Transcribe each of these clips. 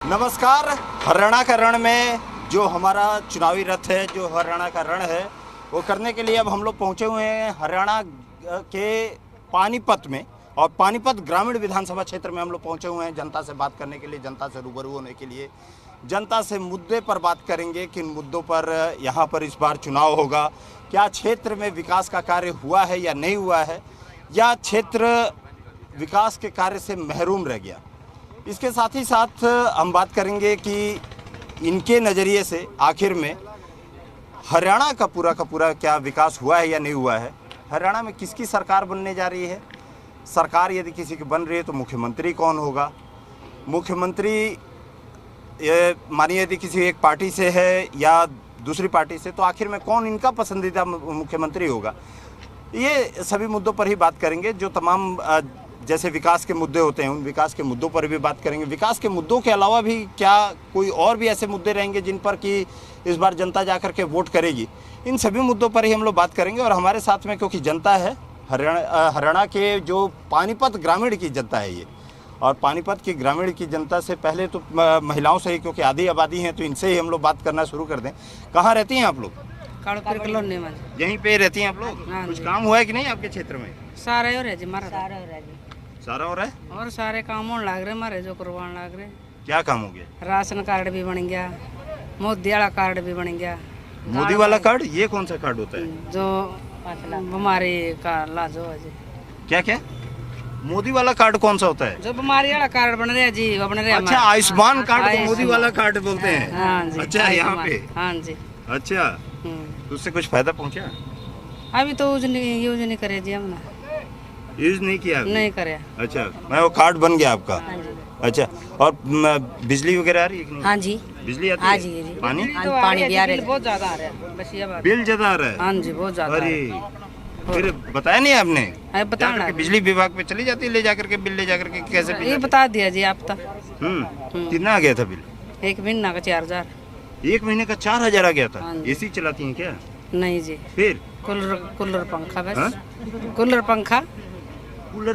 नमस्कार। हरियाणा का रण में जो हमारा चुनावी रथ है, जो हरियाणा का रण है, वो करने के लिए अब हम लोग पहुंचे हुए हैं हरियाणा के पानीपत में। और पानीपत ग्रामीण विधानसभा क्षेत्र में हम लोग पहुंचे हुए हैं जनता से बात करने के लिए, जनता से रूबरू होने के लिए। जनता से मुद्दे पर बात करेंगे, किन मुद्दों पर यहाँ पर इस बार चुनाव होगा, क्या क्षेत्र में विकास का कार्य हुआ है या नहीं हुआ है, या क्षेत्र विकास के कार्य से महरूम रह गया। इसके साथ ही साथ हम बात करेंगे कि इनके नज़रिए से आखिर में हरियाणा का पूरा क्या विकास हुआ है या नहीं हुआ है। हरियाणा में किसकी सरकार बनने जा रही है, सरकार यदि किसी की बन रही है तो मुख्यमंत्री कौन होगा, मुख्यमंत्री मानिए यदि किसी एक पार्टी से है या दूसरी पार्टी से, तो आखिर में कौन इनका पसंदीदा मुख्यमंत्री होगा। ये सभी मुद्दों पर ही बात करेंगे। जो तमाम जैसे विकास के मुद्दे होते हैं, उन विकास के मुद्दों पर भी बात करेंगे। विकास के मुद्दों के अलावा भी क्या कोई और भी ऐसे मुद्दे रहेंगे जिन पर कि इस बार जनता जाकर के वोट करेगी, इन सभी मुद्दों पर ही हम लोग बात करेंगे। और हमारे साथ में क्योंकि जनता है, हरियाणा के जो पानीपत ग्रामीण की जनता है ये, और पानीपत की ग्रामीण की जनता से पहले तो महिलाओं से ही, क्योंकि आधी आबादी हैं, तो इनसे ही हम लोग बात करना शुरू कर दें। कहाँ रहती हैं आप लोग? कॉलोनी में। यहीं पे रहती हैं आप लोग? कुछ काम हुआ है कि नहीं आपके क्षेत्र में? सारे हो रहे जी, मारा सारा हो रहा है और सारे काम होने लग रहे हमारे, जो करवाने लग रहे। क्या काम हो गया? राशन कार्ड भी बन गया, मोदी वाला कार्ड भी बन गया। मोदी वाला कार्ड? ये कौन सा कार्ड होता है? जो बीमारी का इलाज हो जी। क्या क्या? मोदी वाला कार्ड कौन सा होता है? जो बीमारी वाला कार्ड बन रहा है जी, वो बन रहा है। अच्छा, आयुष्मान कार्ड को मोदी वाला कार्ड बोलते हैं? हाँ जी। अच्छा, यहाँ पे? हाँ जी। अच्छा, तो उससे कुछ फायदा पहुँचा? अभी तो यूज नहीं करे जी, हमने यूज नहीं किया? नहीं करे। अच्छा, मैं वो कार्ड बन गया आपका? अच्छा, और बिजली वगैरह आ रही है कि नहीं? हाँ जी, बिजली आती हाँ है? जी। पानी पानी भी आ रहा है, बहुत ज्यादा आ रहा है। बस ये बात। बिल ज्यादा आ रहा है? हाँ जी, बहुत ज्यादा। अरे, फिर बताया नहीं आपने? बताना, बिजली विभाग पे चली जाती है, ले जाकर के बिल ले जाकर के कैसे? ये बता दिया जी आप तो। कितना आ गया था बिल? एक महीना का 4000। एक महीने का 4000 आ गया था? एसी चलाती हैं क्या? नहीं जी। फिर कूलर पंखा बस। कूलर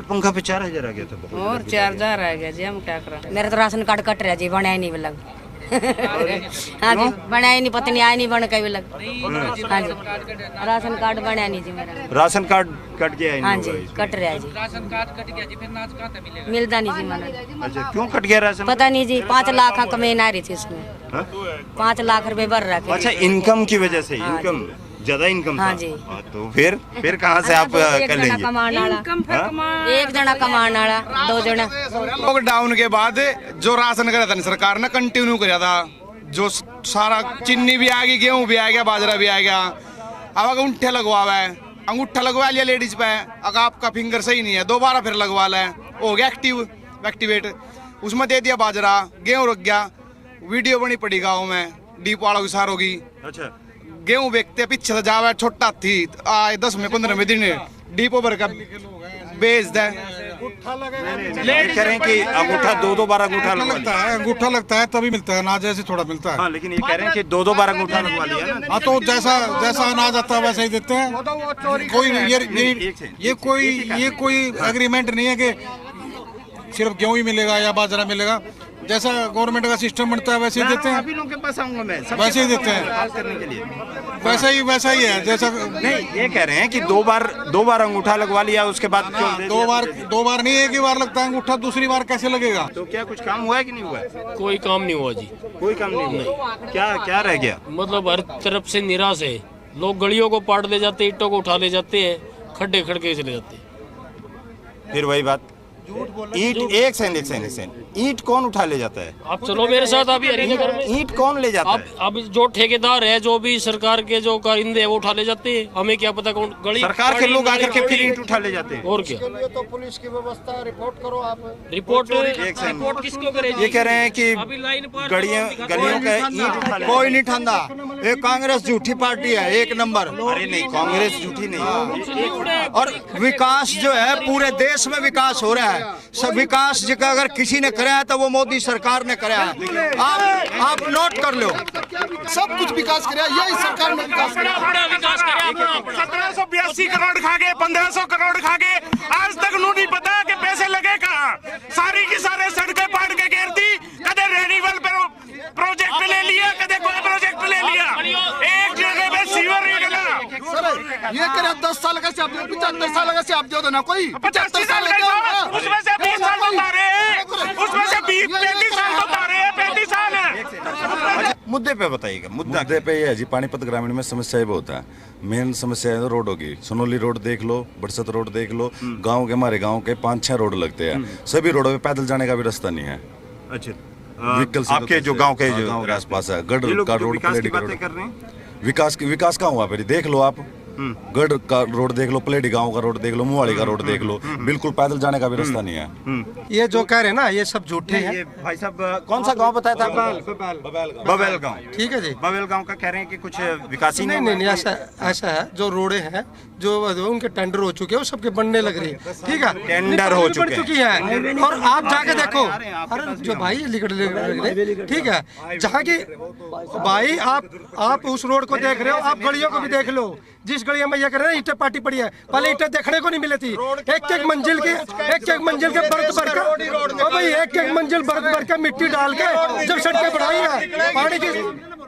पंखा पे 4000 आ गया था? और 4000 आ गया जी, हम क्या करें। मेरा तो राशन कार्ड कट रहा जी, बनाया नहीं लग। हाँ जी, बनाया नहीं, पता नहीं आया नहीं बन कहीं लग। हाँ जी, राशन कार्ड बनाया नहीं जी मेरा। राशन कार्ड कट गया? हाँ जी, कट रहा है जी। राशन कार्ड कट गया जी, फिर नाच कहाँ मिलेगा? मिलता नहीं जी मैंने। अच्छा, क्यों कट गया राशन? पता नहीं जी, 5 लाख का कमाई आ रही थी उसमें। 5 लाख रुपए बढ़ रहा है। अच्छा, इनकम की वजह से? इनकम ज्यादा इनकम हाँ था? जी। तो फिर कहाँ से आप कर लेंगे? कमाने वाला एक जना कमाने वाला, 2 जना। लॉकडाउन के बाद जो राशन करा था सरकार ने कंटिन्यू किया था, जो सारा चीनी भी आ गई, गेहूं भी आ गया, बाजरा भी आ गया। अब अंगूठे लगवावा है, अंगूठा लगवा लिया लेडीज पे, अगर आपका फिंगर सही नहीं है दोबारा फिर लगवा ले, हो गया एक्टिवेट। उसमें दे दिया बाजरा, गेहूं रख गया। वीडियो बनी पड़ी गाँव में, डीप वालों की सार होगी। अच्छा, गेहूं बेचते पीछे से जावा, छोटा थी आए 10 में 15 में दिन डीपो भर का बेच दे। कह रहे हैं कि अंगूठा 2 बार अंगूठा लगता है, अंगूठा लगता है तभी मिलता है अनाज, ऐसे थोड़ा मिलता है। हाँ, लेकिन ये कह रहे हैं कि 2 बार अंगूठा लगवा लिया ना। हाँ, तो जैसा अनाज आता है वैसे ही देते हैं। कोई ये कोई एग्रीमेंट नहीं है कि सिर्फ गेहूं ही मिलेगा या बाजरा मिलेगा। जैसा गवर्नमेंट का सिस्टम बनता है वैसे ही देते हैं। अभी लोगों के पास आऊंगा मैं, वैसे ही देते हैं करने के लिए। वैसा ही है जैसा। नहीं, ये कह रहे हैं कि 2 बार अंगूठा लगवा लिया, उसके बाद क्यों दे दिया? 2 बार नहीं, एक ही बार लगता है अंगूठा, दूसरी बार कैसे लगेगा? तो क्या कुछ काम हुआ है कि नहीं हुआ है? कोई काम नहीं हुआ जी। कोई काम नहीं हुआ? क्या रह गया? मतलब हर तरफ से निराश है। लोग गलियों को पाट ले जाते, ईंटों को उठा ले जाते हैं, खड्डे खड़के चले जाते हैं। फिर वही बात, ईंट एक सेकंड, ईंट कौन उठा ले जाता है? आप चलो मेरे साथ, अभी हरिनगर में ईंट कौन ले जाता है? अब जो ठेकेदार है, जो भी सरकार के जो कारिंदे है, वो उठा ले जाते हैं। हमें क्या पता कौन गली सरकार के लोग आकर के फिर ईंट उठा ले जाते हैं। और क्या? तो पुलिस की व्यवस्था, रिपोर्ट करो आप। रिपोर्ट किसको करे? ये कह रहे हैं कि अभी लाइन पर गलियों का ईंट उठा ले। कोई नहीं ठंडा, ये कांग्रेस झूठी पार्टी है, 1 नंबर। अरे नहीं, कांग्रेस झूठी नहीं है। और विकास जो है पूरे देश में विकास हो रहा है। सब विकास जिसका अगर किसी ने कराया है तो वो मोदी सरकार ने कराया है। आप नोट कर लो, सब कुछ विकास कराया, यही सरकार ने विकास कराया। 1782 करोड़ खा गए, 1500 करोड़ खा गए, आज तक नहीं पता कि पैसे लगे कहाँ। सारी की सारे सड़कें पाट के घेर दी, कदे रेनिवल प्रोजेक्ट ले लिया, कदे कोई प्रोजेक्ट ले लिया, एक जगह पे सीवर नहीं डला। ये करे 10 साल का से 75 साल का से आप दो ना कोई 85 साल का, उसमें से 20 साल तो उतारे, उसमें से 35 साल तो उतारे, 35 साल। मुद्दे पे बताइएगा। मुद्दे पे ये है जी, पानीपत ग्रामीण में समस्या बहुत है। मेन समस्या है रोडों की। सोनोली रोड देख लो, बरसत रोड देख लो, गांव के हमारे गांव के 5-6 रोड लगते हैं, सभी रोडों पे पैदल जाने का भी रास्ता नहीं है। अच्छा, व्हीकल आपके जो गांव के जो गांव के आसपास है, गढ़ ये लोग का जो रोड, विकास की प्लेडी का बातें रोड। कर रहे हैं, विकास का हुआ फिर देख लो आप, गढ़ का रोड देख लो, प्लेडी गांव का रोड देख लो, मुहाली का रोड देख लो, बिल्कुल पैदल जाने का भी रास्ता नहीं है। ये जो कह रहे हैं ना ये सब झूठे हैं। ये भाई साहब कौन सा गांव बताया था आपको? बबेल गांव। ठीक है जी। बबेल गांव का कह रहे हैं कि कुछ विकास ही नहीं नहीं ऐसा है, जो रोडे हैं जो उनके टेंडर हो चुके हैं वो सबके बनने लग रही है। ठीक है, टेंडर हो बन चुकी है। और आप जाके देखो, अरे जो भाई लिख ठीक है, जहाँ की भाई आप उस रोड को देख रहे हो, आप गलियों को भी देख लो। जिस गलियों में ये कह रहे हैं ईंटें पाटी पड़ी है, पहले ईंटें देखने को नहीं मिली थी। एक मंजिल के बर्थ भर कर भाई एक मंजिल बर्थ भर के मिट्टी डाल के जब सड़कें बढ़ाई है, पानी की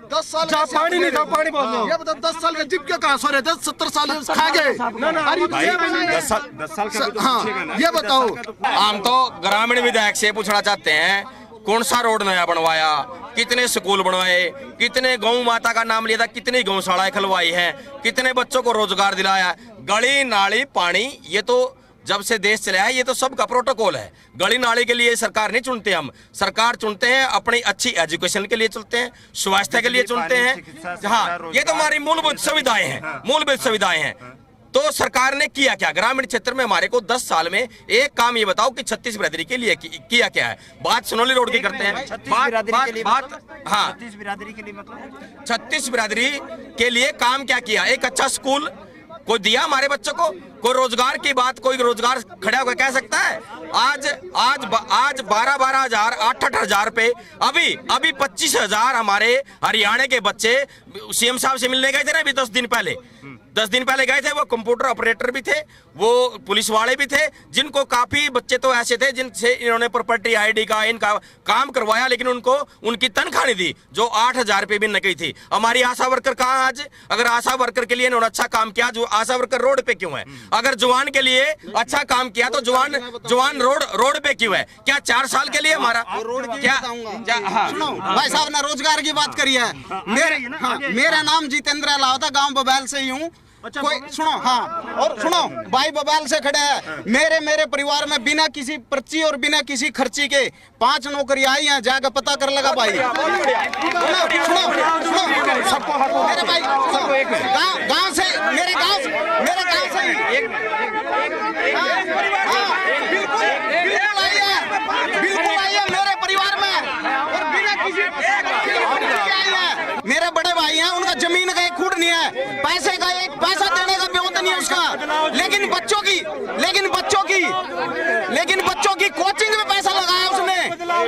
10 साल जहाँ पानी नहीं था पानी बोल दो। ये बताओ 10 साल के जिप के कहाँ सो रहे थे, 70 साल खा गए। 10 साल का भी तो पूछेगा ना। ये बताओ, हम तो ग्रामीण विधायक से पूछना चाहते हैं, कौन सा रोड नया बनवाया, कितने स्कूल बनवाए, कितने गौ माता का नाम लिया था, कितनी गौशालाएं खुलवाई हैं, कितने बच्चों को रोजगार दिलाया। गली नाली पानी, ये तो जब से देश चला है ये तो सबका प्रोटोकॉल है। गली नाली के लिए सरकार नहीं चुनते, हम सरकार चुनते हैं अपनी अच्छी एजुकेशन के लिए चुनते हैं, स्वास्थ्य के लिए चुनते हैं। हाँ, ये तो हमारी मूलभूत सुविधाएं हैं, मूलभूत सुविधाएं हैं। तो सरकार ने किया क्या ग्रामीण क्षेत्र में? हमारे को 10 साल में एक काम ये बताओ कि 36 बिरादरी के लिए किया क्या है। बात सोनोली रोड की करते हैं, हाँ, 36 बिरादरी के लिए मतलब 36 बिरादरी के लिए काम क्या किया? एक अच्छा स्कूल कोई दिया हमारे बच्चों को? कोई रोजगार की बात, कोई रोजगार खड़ा होकर कह सकता है? आज 12,000 8,000 पे अभी 25,000 हमारे हरियाणा के बच्चे सीएम साहब से मिलने गए थे ना अभी 10 दिन पहले गए थे। वो कंप्यूटर ऑपरेटर भी थे, वो पुलिस वाले भी थे, जिनको काफी बच्चे तो ऐसे थे जिनसे इन्होंने प्रॉपर्टी आईडी का इनका काम करवाया, लेकिन उनको उनकी तनख्वाह नहीं दी जो 8,000 रुपये भी न गई थी। हमारी आशा वर्कर कहाँ आज? अगर आशा वर्कर के लिए इन्होंने अच्छा काम किया, जो आशा वर्कर रोड पे क्यों है? अगर जवान के लिए अच्छा काम किया तो जवान रोड पे क्यों है? क्या 4 साल के लिए हमारा क्या? सुनो भाई साहब ने रोजगार की बात करी है। मेरा नाम जितेंद्र अलावता, गांव बबैल से ही हूँ। कोई सुनो, हाँ, और सुनो भाई बबैल से खड़े हैं। मेरे परिवार में बिना किसी पर्ची और बिना किसी खर्ची के 5 नौकरी आई हैं, जाकर पता कर लगा भाई। सुनो मेरे भाई, गांव से मेरे गांव से बिल्कुल आई है मेरे परिवार में, और बिना किसी आई है। मेरे बड़े भाई हैं, उनका जमीन का एक खूट नहीं है, पैसे का एक पैसा देने का व्यवस्था नहीं है उसका। लेकिन बच्चों की कोचिंग में पैसा लगाया उसने।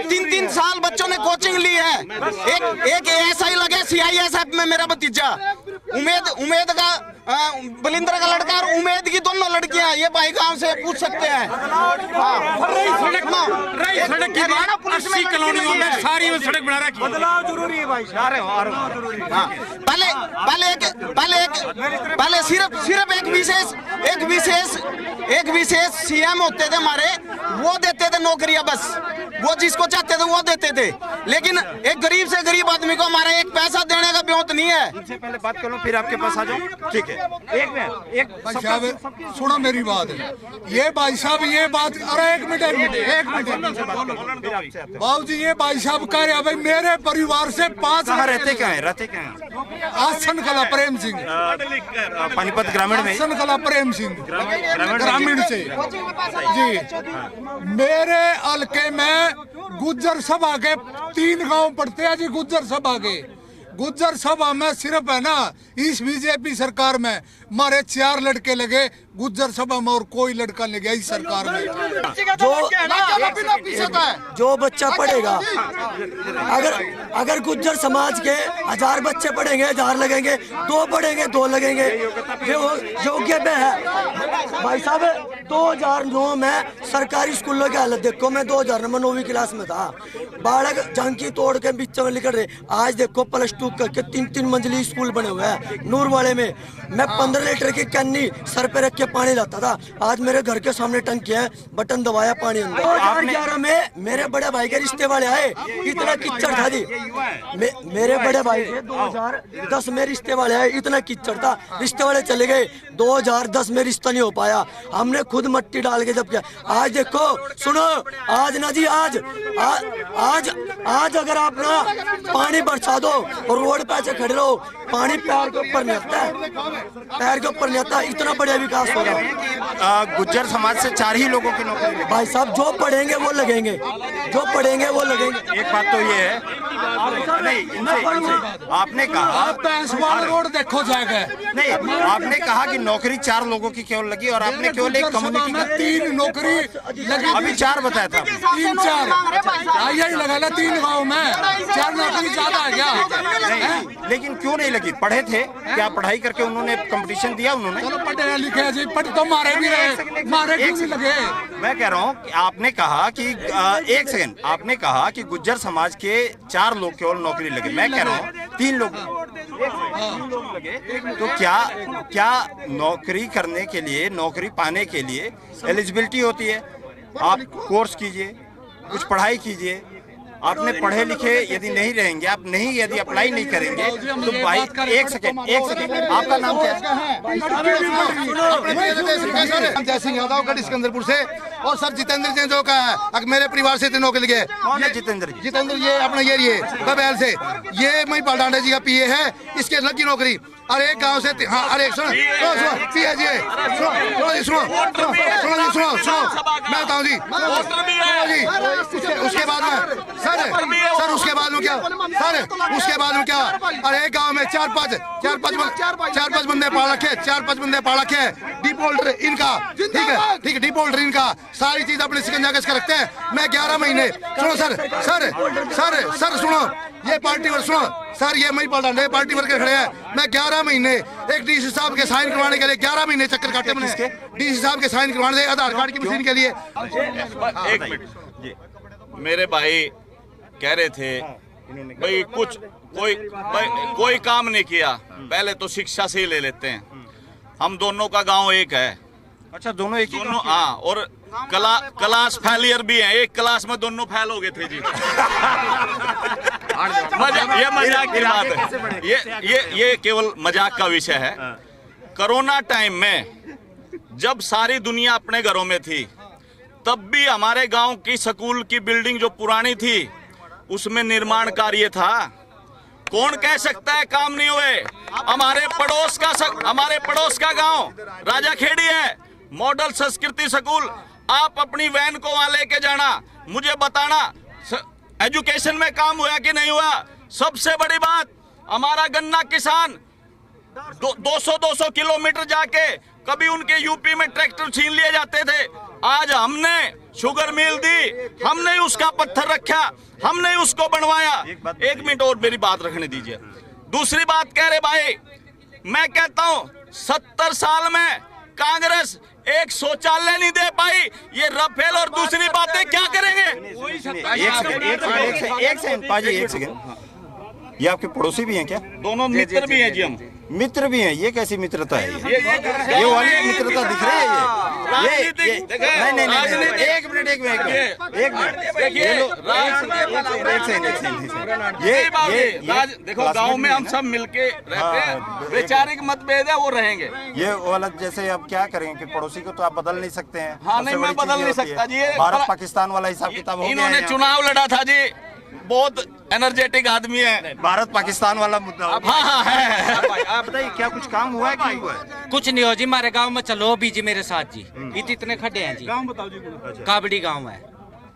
3-3 साल बच्चों ने कोचिंग ली है। एक एएसआई लगे सीआईएसएफ में मेरा भतीजा, उमेद का बलिंद्र का लड़का और उमेद की दोनों लड़कियां, ये भाई गांव से पूछ सकते हैं। सड़क कॉलोनियों में सारी में सड़क बना रखी, बदलाव जरूरी है भाई। पहले सिर्फ एक विशेष सीएम होते थे हमारे, वो देते थे नौकरियां, बस वो जिसको चाहते थे वो देते थे। लेकिन एक गरीब से गरीब आदमी को हमारा एक पैसा देने का व्यवस्था नहीं है। इनसे पहले बात करो फिर आपके पास आ जाओ, ठीक है? एक भाई साहब सुनो मेरी बात, ये भाई साहब ये बात, अरे एक मिनट बाबू जी, ये भाई साहब कह रहे हैं भाई मेरे परिवार से 5 रहते क्या है? आसन कला प्रेम सिंह, पानीपत ग्रामीण में। आसन कला प्रेम सिंह ग्रामीण से जी। मेरे हल्के में गुज्जर सभा के 3 गांव पड़ते हैं जी। गुज्जर सभा में सिर्फ है ना, इस बीजेपी सरकार में हमारे 4 लड़के लगे गुज्जर सभा में, और कोई लड़का नहीं गया इस सरकार में। जो बच्चा पढ़ेगा, अगर गुज्जर समाज के 1000 बच्चे पढ़ेंगे 1000 लगेंगे, 2 पढ़ेंगे 2 लगेंगे, जो योग्य में है भाई साहब। 2009 में सरकारी स्कूलों की हालत देखो। मैं 2000 में 9वीं क्लास में था, बालक झांकी तोड़ के बीच में निकल रहे। आज देखो +2 करके 3-3 मंजिली स्कूल बने हुए हैं। नूर वाले में मैं 15 लीटर की कैनी सर पे रख के पानी लाता था, आज मेरे घर के सामने टंकी है, बटन दबाया पानी अंदर। 2011 में मेरे बड़े भाई के रिश्ते वाले आए, इतना कीचड़ था जी। मेरे बड़े भाई के 2010 में रिश्ते वाले आए, इतना कीचड़ था, रिश्ते वाले चले गए। 2010 में रिश्ता नहीं हो पाया, हमने खुद मट्टी डाल के जब किया। आज देखो सुनो, आज ना जी आज अगर आप ना पानी बरसा दो और रोड पे ऐसे खड़े रहो, पानी पैर के ऊपर नहीं आता है, पैर के ऊपर नहीं आता। इतना बढ़िया विकास हो रहा है। गुज्जर समाज से 4 ही लोगों की नौकरी। भाई साहब जो पढ़ेंगे वो लगेंगे, जो पढ़ेंगे वो लगेंगे। एक बात तो ये है, नहीं इनसे आपने कहा रोड देखो जाएगा, नहीं आपने कहा कि नौकरी 4 लोगों की केवल लगी और आपने केवल एक कम्युनिटी की 3 नौकरी लगी। अभी 4 बताया था। 3-4 यही लगा ला 3 गाँव में 4 नौकरी ज्यादा है क्या? लेकिन क्यों नहीं लगी? पढ़े थे क्या? पढ़ाई करके उन्होंने कंपटीशन दिया उन्होंने? चलो पढ़े लिखे जी, पढ़ तो मारे भी रहे, मारे क्यों नहीं लगे? मैं कह रहा हूँ कि आपने कहा कि एक सेकंड, आपने कहा कि गुज्जर समाज के 4 लोग केवल नौकरी लगे। मैं कह रहा हूँ 3 लोग लगे। तो क्या नौकरी करने के लिए, नौकरी पाने के लिए एलिजिबिलिटी होती है? आप कोर्स कीजिए, कुछ पढ़ाई कीजिए। आपने पढ़े लिखे यदि नहीं रहेंगे, आप नहीं यदि अप्लाई नहीं करेंगे तो भाई एक सेकंड आपका नाम क्या है? जय सिंह यादव गढ़ सिकंदरपुर से। और सर जितेंद्र जी जो कहा है मेरे परिवार से 3 नौकरी लगे। कौन है जितेंद्र जी? जितेंद्र ये अपना ये बबैल से, ये मई पालडांडे जी का पीए है, इसके लगी नौकरी। और एक गांव से अरे सुनो पीए जी सुनो मैं बताऊँ जी उसके बाद में सर उसके बाद में क्या उसके बाद में क्या? अरे एक गांव में 4-5 बंदे पाल रखे, डिपोल्टर इनका, ठीक है डिपोल्टर इनका, सारी चीज अपने शिकंजा कस कर रखते हैं। मैं 11 महीने सुनो सर सुनो, ये पार्टी वर्क सुनो सर, ये मई पालडांडे पार्टी वर्कर खड़े हैं। मैं 11 महीने एक डीसी साहब के साइन करवाने के लिए 11 महीने चक्कर काटे मैंने, डीसी साहब के साइन करवाने आधार कार्ड की मशीन के लिए। एक मिनट, मेरे भाई कह रहे थे भाई कोई काम नहीं किया, पहले तो शिक्षा से ही ले लेते हैं। हम दोनों का गांव एक है। अच्छा दोनों एक ही? दोनों हाँ, और क्लास फेलियर भी है, एक क्लास में दोनों फेल हो गए थे जी। ये मजाक की बात है, ये केवल मजाक का विषय है। कोरोना टाइम में जब सारी दुनिया अपने घरों में थी, तब भी हमारे गांव की स्कूल की बिल्डिंग जो पुरानी थी उसमें निर्माण कार्य था। कौन कह सकता है काम नहीं हुए? हमारे पड़ोस का गांव राजाखेड़ी है, मॉडल संस्कृति स्कूल। आप अपनी वैन को वहां लेके जाना, मुझे बताना एजुकेशन में काम हुआ कि नहीं हुआ। सबसे बड़ी बात, हमारा गन्ना किसान 200 किलोमीटर जाके कभी उनके यूपी में ट्रैक्टर छीन लिए जाते थे। आज हमने शुगर मिल दी, हमने उसका पत्थर रखा, हमने उसको बनवाया। एक मिनट और मेरी बात रखने दीजिए। दूसरी बात कह रहे भाई, मैं कहता हूं 70 साल में कांग्रेस एक शौचालय नहीं दे पाई, ये रफेल और दूसरी बातें क्या करेंगे? एक सेकंड, ये आपके पड़ोसी भी हैं क्या? दोनों मित्र भी हैं जी। हम मित्र भी हैं। ये कैसी मित्रता है? ये वाली मित्रता दिख रही है ये नहीं एक मिनट देखो गांव में हम सब मिलके रहते हैं, वैचारिक मतभेद है वो रहेंगे। ये वाला जैसे अब क्या करेंगे कि पड़ोसी को तो आप बदल नहीं सकते हैं। हाँ नहीं, मैं बदल नहीं सकता जी। भारत पाकिस्तान वाला हिसाब किताब हो गया। इन्होंने चुनाव लड़ा था जी, बहुत एनर्जेटिक आदमी है। भारत पाकिस्तान वाला मुद्दा। हाँ है। आप बताइए क्या कुछ काम हुआ है कि नहीं हुआ है? कुछ नहीं हो जी, हमारे गांव में चलो भी जी मेरे साथ जी। इतने खड्डे हैं जी। गांव बताओ जी। काबड़ी गांव है।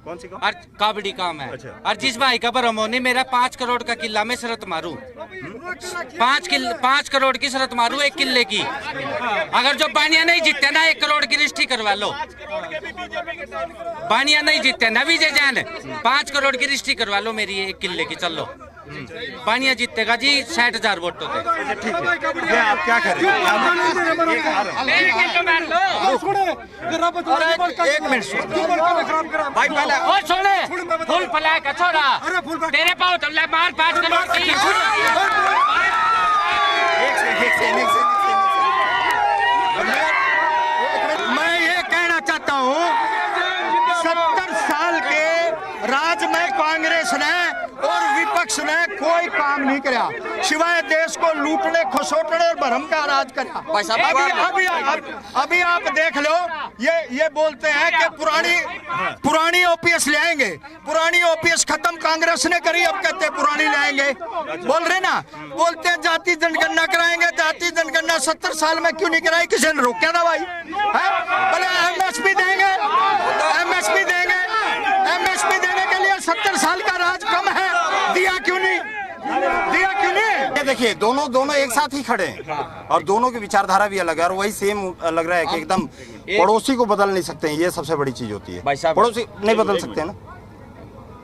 कौन सी गांव? काबड़ी काम है। और जिस भाई का बरमोनी मेरा 5 करोड़ का किला में शरत मारू, 5 करोड़ की शरत मारू 1 किले की। अगर जो बानिया नहीं जीतते ना 1 करोड़ की रजिस्ट्री करवा लो। बानिया नहीं जीतते ना विजय जैन, 5 करोड़ की रजिस्ट्री करवा लो मेरी 1 किले की। चलो पानिया जीतेगा जी 60,000 वोटों पे। ठीक है, ये आप क्या कर रहे हैं? एक मिनट भाई, पहले ओ छोड़े फुल फला का छोरा, तेरे पाँव तो ले मार 5 करोड़ की। मैं ये कहना चाहता हूँ 70 साल के राज में कांग्रेस ने और विपक्ष ने कोई काम नहीं किया सिवाय देश को लूटने खसोटने और भरम का राज करा। अभी आप देख लो, ये बोलते हैं कि पुरानी ओपीएस ले आएंगे। पुरानी ओपीएस खत्म कांग्रेस ने करी, अब कहते हैं पुरानी ले आएंगे। बोल रहे ना, बोलते हैं जाति जनगणना कराएंगे। जाति जनगणना 70 साल में क्यों नहीं कराई? किसी ने रोका था भाई? बोले एमएसपी देंगे, एमएसपी देंगे। एमएसपी देने के लिए 70 साल का राज कम है, दिया क्यों नहीं? दिया क्यों नहीं? ये देखिए, दोनों एक साथ ही खड़े हैं और दोनों की विचारधारा भी अलग है और वही सेम लग रहा है कि एकदम पड़ोसी को बदल नहीं सकते हैं। ये सबसे बड़ी चीज होती है। पड़ोसी नहीं बदल सकते हैं ना?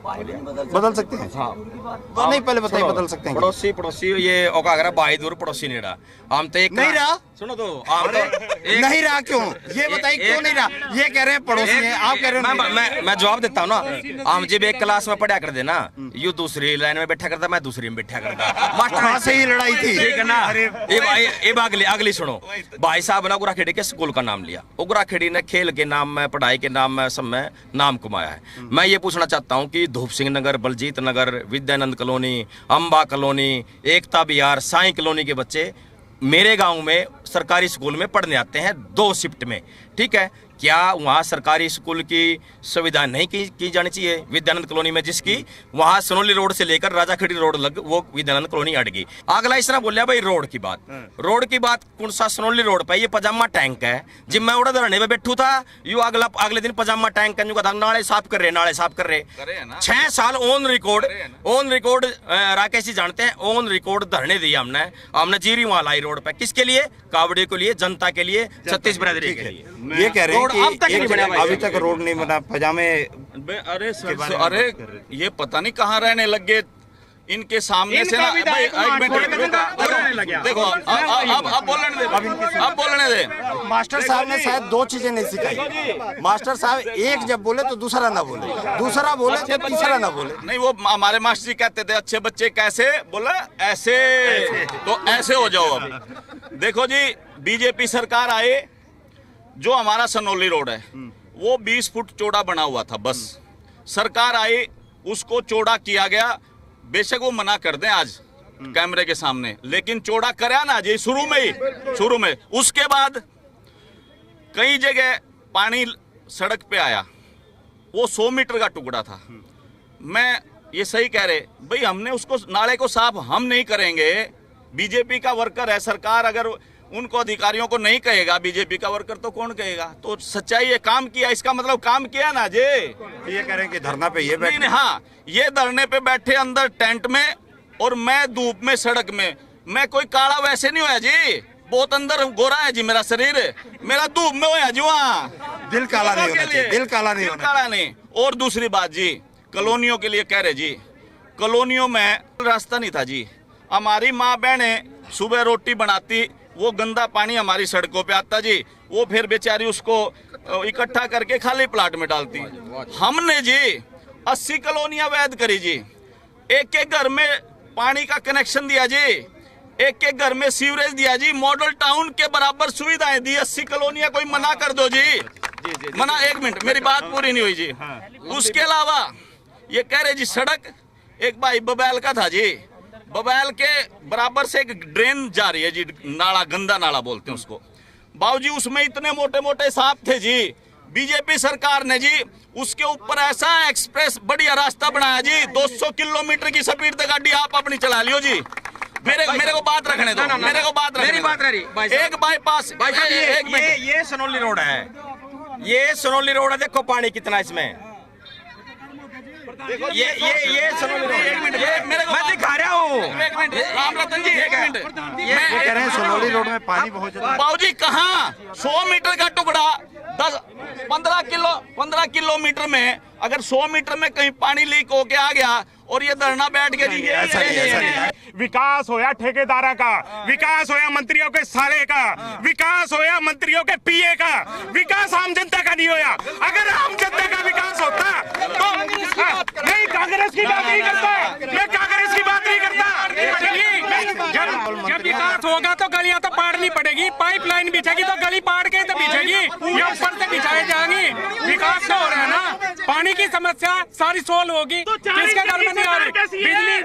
बदल सकते हैं? हाँ, नहीं पहले बताइए, बदल सकते हैं? पड़ोसी ये ओका अगर भाई दूर पड़ोसी नहीं रहा, हम तो एक नहीं रहा। सुनो तो आप तो नहीं रहा, क्यों? ये बताइए क्यों नहीं रहा? ये कह रहे हैं पड़ोसी हैं, आप कह रहे हैं। मैं जवाब देता हूँ ना। हम जब एक क्लास में पढ़ा कर देना, यू दूसरी लाइन में बैठा करता, मैं दूसरी में बैठा करता। मास्टर से ही लड़ाई थी, ठीक है ना? ये अगली सुनो। भाई साहब ने गुराखेड़ी के स्कूल का नाम लिया। वो गुराखेड़ी ने खेल के नाम में, पढ़ाई के नाम में, सब में नाम कमाया है। मैं ये पूछना चाहता हूँ कि धूप सिंह नगर, बलजीत नगर, विद्यानंद कॉलोनी, अम्बा कॉलोनी, एकता बिहार, साई कॉलोनी के बच्चे मेरे गांव में सरकारी स्कूल में पढ़ने आते हैं 2 शिफ्ट में। ठीक है, क्या वहाँ सरकारी स्कूल की सुविधा नहीं की जानी चाहिए? विद्यानंद कॉलोनी में जिसकी वहाँ सनोली रोड से लेकर राजाखेड़ी रोड लग, वो विद्यानंद कॉलोनी अड़गी। अगला इस तरह बोलिया भाई रोड की बात कौन सा सनोली रोड पे ये पजामा टैंक है। जब मैं उड़ा धरने पे बैठू था, यू अगले दिन पजामा टैंक का नाले साफ कर रहे 6 साल ऑन रिकॉर्ड राकेश जी जानते हैं, ऑन रिकॉर्ड धरने दिए हमने जीरी वहाँ लाई रोड पे। किसके लिए? कावड़े के लिए, जनता के लिए, छत्तीस बिरादरी के लिए। ये कह रहे हैं कि अभी तक रोड नहीं बना, पजामे। अरे ये पता नहीं कहाँ रहने लग गए इनके सामने से ना। देखो अब बोलने दे। मास्टर साहब ने शायद 2 चीजें नहीं सिखाई। मास्टर साहब एक जब बोले तो दूसरा ना बोले, दूसरा बोले तो तीसरा ना बोले। नहीं, वो हमारे मास्टर जी कहते थे अच्छे बच्चे कैसे बोला, ऐसे तो ऐसे हो जाओ। अब देखो जी, बीजेपी सरकार आए, जो हमारा सनोली रोड है वो 20 फुट चौड़ा बना हुआ था। बस सरकार आई, उसको चौड़ा किया गया। बेशक वो मना कर दें आज कैमरे के सामने, लेकिन चौड़ा कराया ना जी शुरू में। उसके बाद कई जगह पानी सड़क पे आया, वो 100 मीटर का टुकड़ा था। मैं ये सही कह रहे भाई, हमने उसको नाले को साफ हम नहीं करेंगे। बीजेपी का वर्कर है, सरकार अगर उनको अधिकारियों को नहीं कहेगा, बीजेपी का वर्कर तो कौन कहेगा? तो सच्चाई है, काम किया, इसका मतलब काम किया ना जी। ये कह रहे हैं कि धरना पे ये बैठे। हाँ, ये धरने पे बैठे अंदर टेंट में और मैं धूप में सड़क में। मैं कोई काला वैसे नहीं होया जी, बहुत अंदर गोरा है जी मेरा शरीर, मेरा धूप में होया जी। वहाँ दिल काला नहीं होना चाहिए, दिल काला नहीं। और दूसरी बात जी, कॉलोनियों के लिए कह रहे जी, कॉलोनियों में रास्ता नहीं था जी। हमारी माँ बहनें सुबह रोटी बनाती, वो गंदा पानी हमारी सड़कों पे आता जी, वो फिर बेचारी उसको इकट्ठा करके खाली प्लाट में डालती। हमने जी 80 कॉलोनियां वैध करी जी, एक घर में पानी का कनेक्शन दिया जी, एक घर में सीवरेज दिया जी, मॉडल टाउन के बराबर सुविधाएं दी। 80 कॉलोनियां कोई मना कर दो जी, मना। 1 मिनट, मेरी बात पूरी नहीं हुई जी। उसके अलावा ये कह रहे जी सड़क, एक भाई बबैल का था जी, बबैल के बराबर से एक ड्रेन जा रही है जी, नाला, गंदा नाला बोलते हैं उसको। बाबूजी उसमें इतने मोटे मोटे सांप थे जी। बीजेपी सरकार ने जी उसके ऊपर ऐसा एक्सप्रेस बढ़िया रास्ता बनाया जी, 200 किलोमीटर की स्पीड तक गाड़ी आप अपनी चला लियो जी। मेरे को बात रखने दो, मेरी बात रही। एक बाईपास, ये सनोली रोड है, ये सनोली रोड है। देखो पानी कितना इसमें, ये सनोली रोड, मैं दिखा रहा हूँ। एक मिनट राम रतन जी, एक मिनट। ये कह रहे हैं सोनौली रोड में पानी बहुत ज्यादा। बाबूजी कहाँ 100 मीटर का टुकड़ा 15 किलोमीटर में अगर 100 मीटर में कहीं पानी लीक होके आ गया और ये धरना बैठ गया जी, ऐसा नहीं। विकास होया ठेकेदारा का, विकास होया मंत्रियों के साले का, विकास होया मंत्रियों के पीए का, विकास आम जनता का नहीं होया। अगर आम जनता का विकास होता तो नहीं, कांग्रेस की बात नहीं करता मैं, कांग्रेस की बात नहीं करता। जब विकास होगा तो गलियां तो पाड़नी पड़ेगी, पाइपलाइन बिछेगी तो गली पाड़ के तो बिछेगी, या ऊपर से बिछाई जाएंगी। विकास तो हो रहा है ना, पानी की समस्या सारी सोल्व होगी। किसके घर में नहीं आ रही बिजली?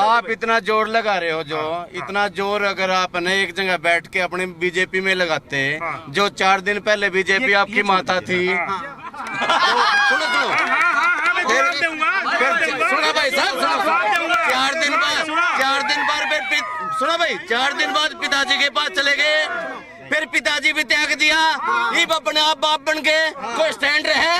आप इतना जोर लगा रहे हो, जो इतना जोर अगर आपने एक जगह बैठ के अपने बीजेपी में लगाते, जो 4 दिन पहले बीजेपी आपकी माता थी। सुनो भाई साहब, 4 दिन बाद पिताजी के पास चले गए, फिर पिताजी भी त्याग दिया, ये अपने आप बाप बन गए। कोई स्टैंड रहे?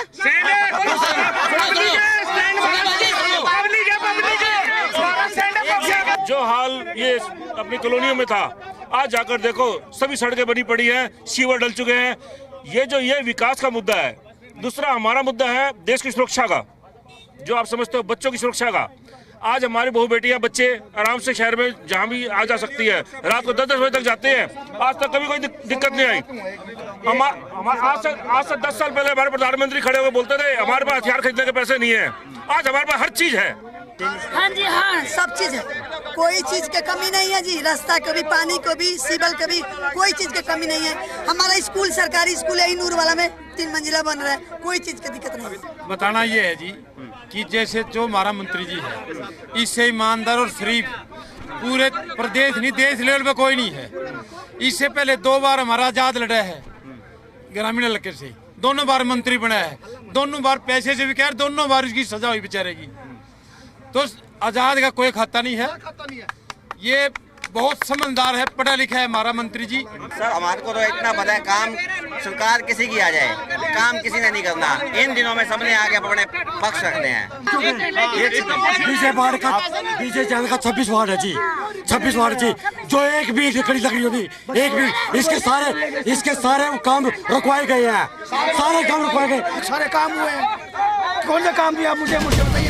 जो हाल ये अपनी कॉलोनियों में था, आज जाकर देखो सभी सड़कें बनी पड़ी हैं, सीवर डल चुके हैं। ये विकास का मुद्दा है। दूसरा हमारा मुद्दा है देश की सुरक्षा का, जो आप समझते हो बच्चों की सुरक्षा का। आज हमारी बहू बेटियां बच्चे आराम से शहर में जहां भी आ जा सकती है, रात को 10-10 बजे तक जाते हैं। आज तक कभी कोई दिक्कत नहीं आई। आज से 10 साल पहले हमारे प्रधानमंत्री खड़े होकर बोलते थे हमारे पास हथियार खरीदने के पैसे नहीं है। आज हमारे पास हर चीज है। हाँ जी, हाँ, सब चीज है, कोई चीज की कमी नहीं है जी। रास्ता को भी, पानी को भी, सिविल को भी, कोई चीज की कमी नहीं है। हमारा स्कूल सरकारी स्कूल है, नूर वाला में 3 मंजिला बन रहा है, कोई चीज की दिक्कत नहीं है। बताना ये है जी कि जैसे जो हमारा मंत्री जी है, इससे ईमानदार और शरीफ पूरे प्रदेश नहीं, देश लेवल पे कोई नहीं है। इससे पहले 2 बार हमारा आजाद लड़ा है ग्रामीण इलाके से, दोनों बार मंत्री बना है, दोनों बार पैसे से भी कह, दोनों बार उसकी सजा हुई बेचारे की। तो आजाद का कोई खाता नहीं है। ये बहुत समझदार है, पढ़ा लिखा है हमारा मंत्री जी। सर हमारे को तो इतना पता है, काम सरकार किसी की आ जाए, काम किसी ने नहीं करना। इन दिनों में सबने आगे अपने पक्ष रखते हैं। बीजे जाने का 26 वार्ड है जी, 26 वार्ड जी। जो एक भी लकड़ी लकड़ी होगी, एक भी, इसके सारे काम रुकवाए गए हैं, सारे काम रुकवाए गए। सारे काम हुए हैं, कौन सा काम दिया मुझे बताइए।